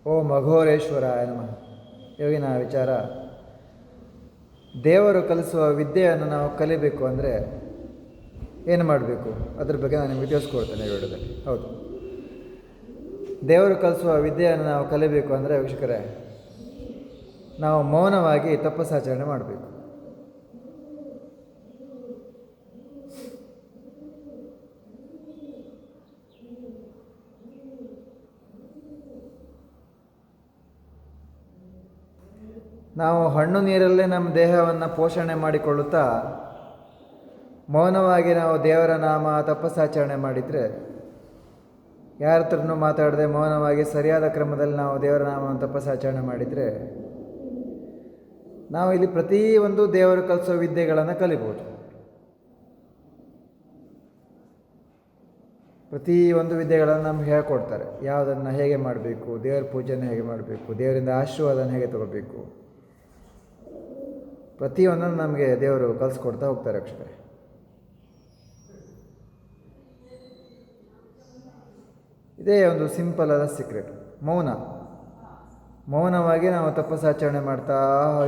ಓಂ ಅಘೋರೇಶ್ವರಾಯ ನಮಃ. ಇವಾಗಿನ ವಿಚಾರ, ದೇವರು ಕಲಿಸುವ ವಿದ್ಯೆಯನ್ನು ನಾವು ಕಲಿಬೇಕು ಅಂದರೆ ಏನು ಮಾಡಬೇಕು, ಅದ್ರ ಬಗ್ಗೆ ನಾನು ನಿಮಗೆ ತಿಳಿಸ್ಕೊಡ್ತೇನೆ ಈ ವಿಡಿಯೋದಲ್ಲಿ. ಹೌದು, ದೇವರು ಕಲಿಸುವ ವಿದ್ಯೆಯನ್ನು ನಾವು ಕಲಿಬೇಕು ಅಂದರೆ ವೀಕ್ಷಕರೇ, ನಾವು ಮೌನವಾಗಿ ತಪಸ್ಸಾಚರಣೆ ಮಾಡಬೇಕು. ನಾವು ಹಣ್ಣು ನೀರಲ್ಲೇ ನಮ್ಮ ದೇಹವನ್ನು ಪೋಷಣೆ ಮಾಡಿಕೊಳ್ಳುತ್ತಾ ಮೌನವಾಗಿ ನಾವು ದೇವರ ನಾಮ ತಪಸ್ಸಾಚರಣೆ ಮಾಡಿದರೆ, ಯಾರ ಹತ್ರನೂ ಮಾತಾಡದೆ ಮೌನವಾಗಿ ಸರಿಯಾದ ಕ್ರಮದಲ್ಲಿ ನಾವು ದೇವರ ನಾಮವನ್ನು ತಪಸ್ಸಾಚರಣೆ ಮಾಡಿದರೆ, ನಾವು ಇಲ್ಲಿ ಪ್ರತಿಯೊಂದು ದೇವರು ಕಲಿಸೋ ವಿದ್ಯೆಗಳನ್ನು ಕಲಿಬೋದು. ಪ್ರತಿಯೊಂದು ವಿದ್ಯೆಗಳನ್ನು ನಮ್ಗೆ ಹೇಳ್ಕೊಡ್ತಾರೆ. ಯಾವುದನ್ನು ಹೇಗೆ ಮಾಡಬೇಕು, ದೇವರ ಪೂಜೆಯನ್ನು ಹೇಗೆ ಮಾಡಬೇಕು, ದೇವರಿಂದ ಆಶೀರ್ವಾದನ ಹೇಗೆ ತಗೋಬೇಕು, ಪ್ರತಿಯೊಂದನ್ನು ನಮಗೆ ದೇವರು ಕಲಿಸ್ಕೊಡ್ತಾ ಹೋಗ್ತಾರೆ ವೀಕ್ಷಕರೇ. ಇದೇ ಒಂದು ಸಿಂಪಲ್ ಆದ ಸೀಕ್ರೆಟ್, ಮೌನವಾಗಿ ನಾವು ತಪಸ್ಸಾಚರಣೆ ಮಾಡ್ತಾ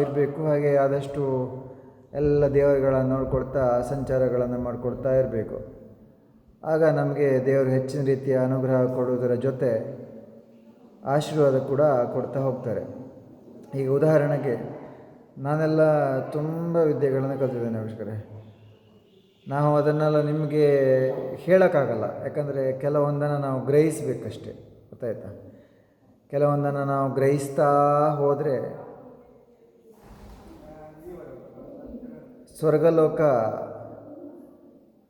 ಇರಬೇಕು. ಹಾಗೆ ಆದಷ್ಟು ಎಲ್ಲ ದೇವರುಗಳನ್ನು ನೋಡ್ಕೊಳ್ತಾ ಸಂಚಾರಗಳನ್ನು ಮಾಡಿಕೊಡ್ತಾ ಇರಬೇಕು. ಆಗ ನಮಗೆ ದೇವರು ಹೆಚ್ಚಿನ ರೀತಿಯ ಅನುಗ್ರಹ ಕೊಡುವುದರ ಜೊತೆ ಆಶೀರ್ವಾದ ಕೂಡ ಕೊಡ್ತಾ ಹೋಗ್ತಾರೆ. ಈಗ ಉದಾಹರಣೆಗೆ, ನಾನೆಲ್ಲ ತುಂಬ ವಿದ್ಯೆಗಳನ್ನು ಕಲಿತಿದ್ದೇನೆ ವೀಕ್ಷಕರೇ. ನಾವು ಅದನ್ನೆಲ್ಲ ನಿಮಗೆ ಹೇಳೋಕ್ಕಾಗಲ್ಲ, ಯಾಕಂದರೆ ಕೆಲವೊಂದನ್ನು ನಾವು ಗ್ರಹಿಸಬೇಕಷ್ಟೆ. ಗೊತ್ತಾಯ್ತಾ? ಕೆಲವೊಂದನ್ನು ನಾವು ಗ್ರಹಿಸ್ತಾ ಹೋದರೆ ಸ್ವರ್ಗಲೋಕ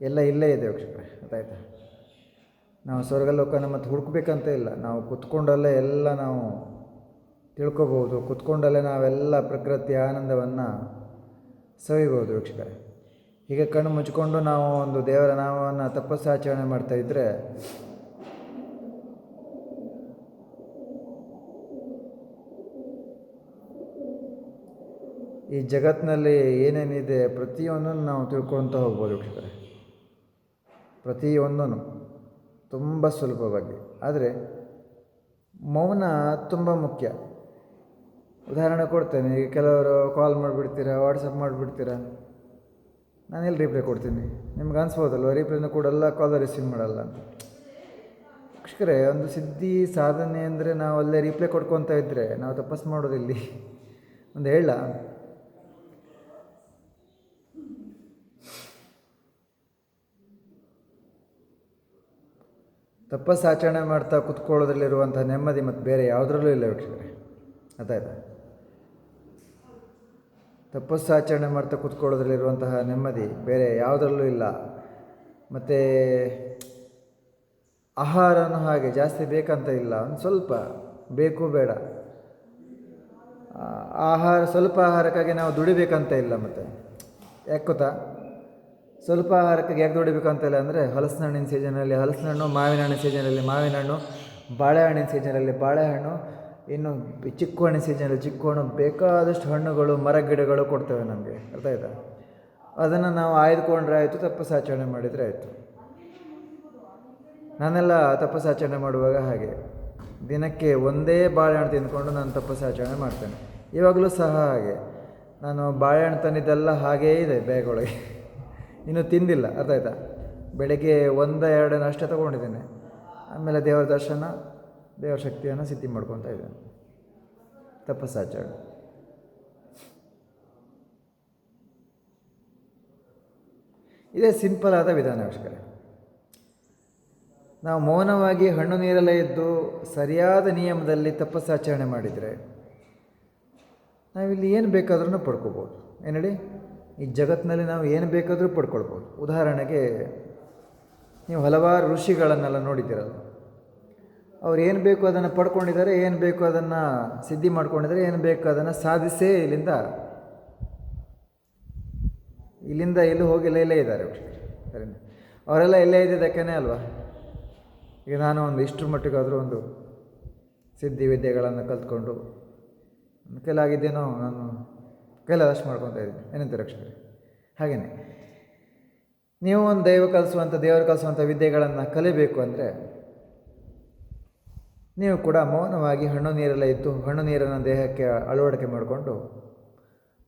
ಎಲ್ಲ ಇಲ್ಲೇ ಇದೆ ವೀಕ್ಷಕರೇ. ಗೊತ್ತಾಯ್ತಾ? ನಾವು ಸ್ವರ್ಗಲೋಕನ ಮತ್ತು ಹುಡುಕ್ಬೇಕಂತ ಇಲ್ಲ, ನಾವು ಕುತ್ಕೊಂಡಲ್ಲೇ ಎಲ್ಲ ನಾವು ತಿಳ್ಕೊಬೋದು. ಕುತ್ಕೊಂಡಲ್ಲೇ ನಾವೆಲ್ಲ ಪ್ರಕೃತಿಯ ಆನಂದವನ್ನು ಸವಿಬೋದು ವೀಕ್ಷಕರೇ. ಹೀಗೆ ಕಣ್ಣು ಮುಚ್ಚಿಕೊಂಡು ನಾವು ಒಂದು ದೇವರ ನಾಮವನ್ನು ತಪಸ್ಸಾಚರಣೆ ಮಾಡ್ತಾಯಿದ್ರೆ ಈ ಜಗತ್ತಿನಲ್ಲಿ ಏನೇನಿದೆ ಪ್ರತಿಯೊಂದನ್ನು ನಾವು ತಿಳ್ಕೊಳ್ತಾ ಹೋಗ್ಬೋದು ವೀಕ್ಷಕರೇ. ಪ್ರತಿಯೊಂದೂ ತುಂಬ ಸುಲಭವಾಗಿ. ಆದರೆ ಮೌನ ತುಂಬ ಮುಖ್ಯ. ಉದಾಹರಣೆ ಕೊಡ್ತೇನೆ. ಈಗ ಕೆಲವರು ಕಾಲ್ ಮಾಡಿಬಿಡ್ತೀರಾ, ವಾಟ್ಸಪ್ ಮಾಡಿಬಿಡ್ತೀರಾ, ನಾನೆಲ್ಲಿ ರಿಪ್ಲೈ ಕೊಡ್ತೀನಿ? ನಿಮ್ಗೆ ಅನಿಸ್ಬೋದಲ್ವ, ರಿಪ್ಲೈನ ಕೊಡಲ್ಲ, ಕಾಲ್ ರಿಸೀವ್ ಮಾಡಲ್ಲ ಅಂತ. ವೀಕ್ಷಕರೇ, ಒಂದು ಸಿದ್ಧಿ ಸಾಧನೆ ಅಂದರೆ ನಾವು ಅಲ್ಲೇ ರಿಪ್ಲೈ ಕೊಡ್ಕೊತಾ ಇದ್ದರೆ ನಾವು ತಪಸ್ಸು ಮಾಡೋದಿಲ್ಲಿ. ಒಂದು ಹೇಳ, ತಪಸ್ಸಾಚರಣೆ ಮಾಡ್ತಾ ಕುತ್ಕೊಳ್ಳೋದ್ರಲ್ಲಿರುವಂಥ ನೆಮ್ಮದಿ ಮತ್ತು ಬೇರೆ ಯಾವುದರಲ್ಲೂ ಇಲ್ಲ ವೀಕ್ಷಕರೇ. ಅದಾಯ್ತಾ? ತಪಸ್ಸಾಚರಣೆ ಮಾಡ್ತಾ ಕೂತ್ಕೊಳ್ಳೋದ್ರಲ್ಲಿರುವಂತಹ ನೆಮ್ಮದಿ ಬೇರೆ ಯಾವುದರಲ್ಲೂ ಇಲ್ಲ. ಮತ್ತು ಆಹಾರನೂ ಹಾಗೆ ಜಾಸ್ತಿ ಬೇಕಂತ ಇಲ್ಲ, ಒಂದು ಸ್ವಲ್ಪ ಬೇಕು ಬೇಡ. ಸ್ವಲ್ಪ ಆಹಾರಕ್ಕಾಗಿ ನಾವು ದುಡಿಬೇಕಂತ ಇಲ್ಲ. ಮತ್ತು ಯಾಕೆ ಗೊತ್ತಾ? ಸ್ವಲ್ಪ ಆಹಾರಕ್ಕಾಗಿ ಯಾಕೆ ದುಡಿಬೇಕಂತ ಇಲ್ಲ ಅಂದರೆ, ಹಲಸಿನ ಹಣ್ಣಿನ ಸೀಸನಲ್ಲಿ ಹಲಸಿನ ಮಾವಿನ ಹಣ್ಣಿನ ಸೀಸನಲ್ಲಿ ಮಾವಿನ ಹಣ್ಣು, ಬಾಳೆಹಣ್ಣಿನ ಸೀಸನಲ್ಲಿ ಬಾಳೆಹಣ್ಣು, ಇನ್ನು ಚಿಕ್ಕು ಹಣ್ಣಿನ ಸೀಸನಲ್ಲಿ ಚಿಕ್ಕು ಹಣ್ಣು, ಬೇಕಾದಷ್ಟು ಹಣ್ಣುಗಳು ಮರ ಗಿಡಗಳು ಕೊಡ್ತವೆ ನಮಗೆ. ಅರ್ಥ ಆಯ್ತಾ? ಅದನ್ನು ನಾವು ಆಯ್ದುಕೊಂಡ್ರೆ ಆಯಿತು, ತಪಸ್ಸಾಚರಣೆ ಮಾಡಿದರೆ ಆಯಿತು. ನಾನೆಲ್ಲ ತಪಸ್ಸಾಚರಣೆ ಮಾಡುವಾಗ ಹಾಗೆ ದಿನಕ್ಕೆ ಒಂದೇ ಬಾಳೆಹಣ್ಣು ತಿಂದ್ಕೊಂಡು ನಾನು ತಪಸ್ಸಾಚರಣೆ ಮಾಡ್ತೇನೆ. ಇವಾಗಲೂ ಸಹ ಹಾಗೆ. ನಾನು ಬಾಳೆಹಣ್ಣು ತಂದಿದ್ದೆಲ್ಲ ಹಾಗೇ ಇದೆ ಬ್ಯಾಗೊಳಗೆ, ಇನ್ನೂ ತಿಂದಿಲ್ಲ. ಅರ್ಥ ಆಯ್ತಾ? ಬೆಳಗ್ಗೆ 1-2 ಅಷ್ಟೇ ತೊಗೊಂಡಿದ್ದೇನೆ. ಆಮೇಲೆ ದೇವರ ದರ್ಶನ, ದೇವರ ಶಕ್ತಿಯನ್ನು ಸಿದ್ಧಿ ಮಾಡ್ಕೊತಾ ಇದ್ದೇನೆ. ತಪಸ್ಸಾಚರಣೆ ಇದೇ ಸಿಂಪಲ್ ಆದ ವಿಧಾನ ವೀಕ್ಷಕರೇ. ನಾವು ಮೌನವಾಗಿ ಹಣ್ಣು ನೀರಲ್ಲೇ ಇದ್ದು ಸರಿಯಾದ ನಿಯಮದಲ್ಲಿ ತಪಸ್ಸಾಚರಣೆ ಮಾಡಿದರೆ ನಾವಿಲ್ಲಿ ಏನು ಬೇಕಾದ್ರೂ ಪಡ್ಕೋಬೋದು. ಏನು ಹೇಳಿ? ಈ ಜಗತ್ತಿನಲ್ಲಿ ನಾವು ಏನು ಬೇಕಾದರೂ ಪಡ್ಕೊಳ್ಬೋದು. ಉದಾಹರಣೆಗೆ, ನೀವು ಹಲವಾರು ಋಷಿಗಳನ್ನೆಲ್ಲ ನೋಡಿದ್ದೀರಲ್ಲ, ಅವ್ರು ಏನು ಬೇಕು ಅದನ್ನು ಪಡ್ಕೊಂಡಿದ್ದಾರೆ, ಏನು ಬೇಕು ಅದನ್ನು ಸಿದ್ಧಿ ಮಾಡ್ಕೊಂಡಿದ್ದಾರೆ, ಏನು ಬೇಕು ಅದನ್ನು ಸಾಧಿಸೇ ಇಲ್ಲಿಂದ ಎಲ್ಲೂ ಹೋಗಿಲ್ಲ, ಇಲ್ಲೇ ಇದ್ದಾರೆ. ಸರಿನಾ? ಅವರೆಲ್ಲ ಎಲ್ಲೇ ಇದ್ದಿದ್ದಕ್ಕೇ ಅಲ್ವಾ ಈಗ ನಾನು ಒಂದು ಇಷ್ಟರ ಮಟ್ಟಿಗಾದರೂ ಒಂದು ಸಿದ್ಧಿ ವಿದ್ಯೆಗಳನ್ನು ಕಲ್ತ್ಕೊಂಡು ಕೈಲಾಗಿದ್ದೇನೋ ನಾನು ಕೈಲಾದಷ್ಟು ಮಾಡ್ಕೊತಾ ಇದ್ದೀನಿ. ಏನಂತ ರಕ್ಷಕರೇ? ಹಾಗೆಯೇ ನೀವು ಒಂದು ದೇವರು ಕಲಿಸುವಂಥ ವಿದ್ಯೆಗಳನ್ನು ಕಲಿಬೇಕು ಅಂದರೆ, ನೀವು ಕೂಡ ಮೌನವಾಗಿ ಹಣ್ಣು ನೀರೆಲ್ಲ ಇದ್ದು ಹಣ್ಣು ನೀರನ್ನು ದೇಹಕ್ಕೆ ಅಳವಡಿಕೆ ಮಾಡಿಕೊಂಡು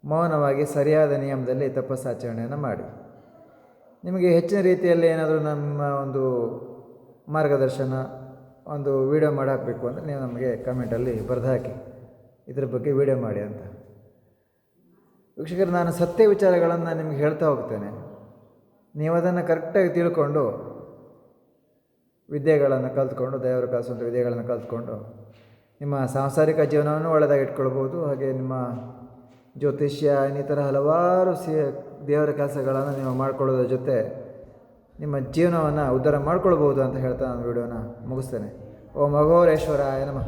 ಮೌನವಾಗಿ ಸರಿಯಾದ ನಿಯಮದಲ್ಲಿ ತಪಸ್ಸಾಚರಣೆಯನ್ನು ಮಾಡಿ. ನಿಮಗೆ ಹೆಚ್ಚಿನ ರೀತಿಯಲ್ಲಿ ಏನಾದರೂ ನಮ್ಮ ಒಂದು ಮಾರ್ಗದರ್ಶನ ಒಂದು ವಿಡಿಯೋ ಮಾಡಿ ಹಾಕಬೇಕು ಅಂದರೆ ನೀವು ನಮಗೆ ಕಮೆಂಟಲ್ಲಿ ಬರೆದು ಹಾಕಿ ಇದ್ರ ಬಗ್ಗೆ ವಿಡಿಯೋ ಮಾಡಿ ಅಂತ. ವೀಕ್ಷಕರು, ನಾನು ಸತ್ಯ ವಿಚಾರಗಳನ್ನು ನಿಮಗೆ ಹೇಳ್ತಾ ಹೋಗ್ತೇನೆ. ನೀವು ಅದನ್ನು ಕರೆಕ್ಟಾಗಿ ತಿಳ್ಕೊಂಡು ವಿದ್ಯೆಗಳನ್ನು ಕಲ್ತ್ಕೊಂಡು, ದೇವರು ಕಲಿಸುವಂಥ ವಿದ್ಯೆಗಳನ್ನು ಕಲ್ತ್ಕೊಂಡು ನಿಮ್ಮ ಸಾಂಸಾರಿಕ ಜೀವನವನ್ನು ಒಳ್ಳೆಯದಾಗಿ ಇಟ್ಕೊಳ್ಬೋದು. ಹಾಗೆ ನಿಮ್ಮ ಜ್ಯೋತಿಷ್ಯ ಇನ್ನಿತರ ಹಲವಾರು ದೇವರ ಕೆಲಸಗಳನ್ನು ನೀವು ಮಾಡ್ಕೊಳ್ಳೋದ್ರ ಜೊತೆ ನಿಮ್ಮ ಜೀವನವನ್ನು ಉದ್ಧಾರ ಮಾಡ್ಕೊಳ್ಬೋದು ಅಂತ ಹೇಳ್ತಾ ನಾನು ವಿಡಿಯೋನ ಮುಗಿಸ್ತೇನೆ. ಓಂ ಅಘೋರೇಶ್ವರಾಯ ನಮಃ.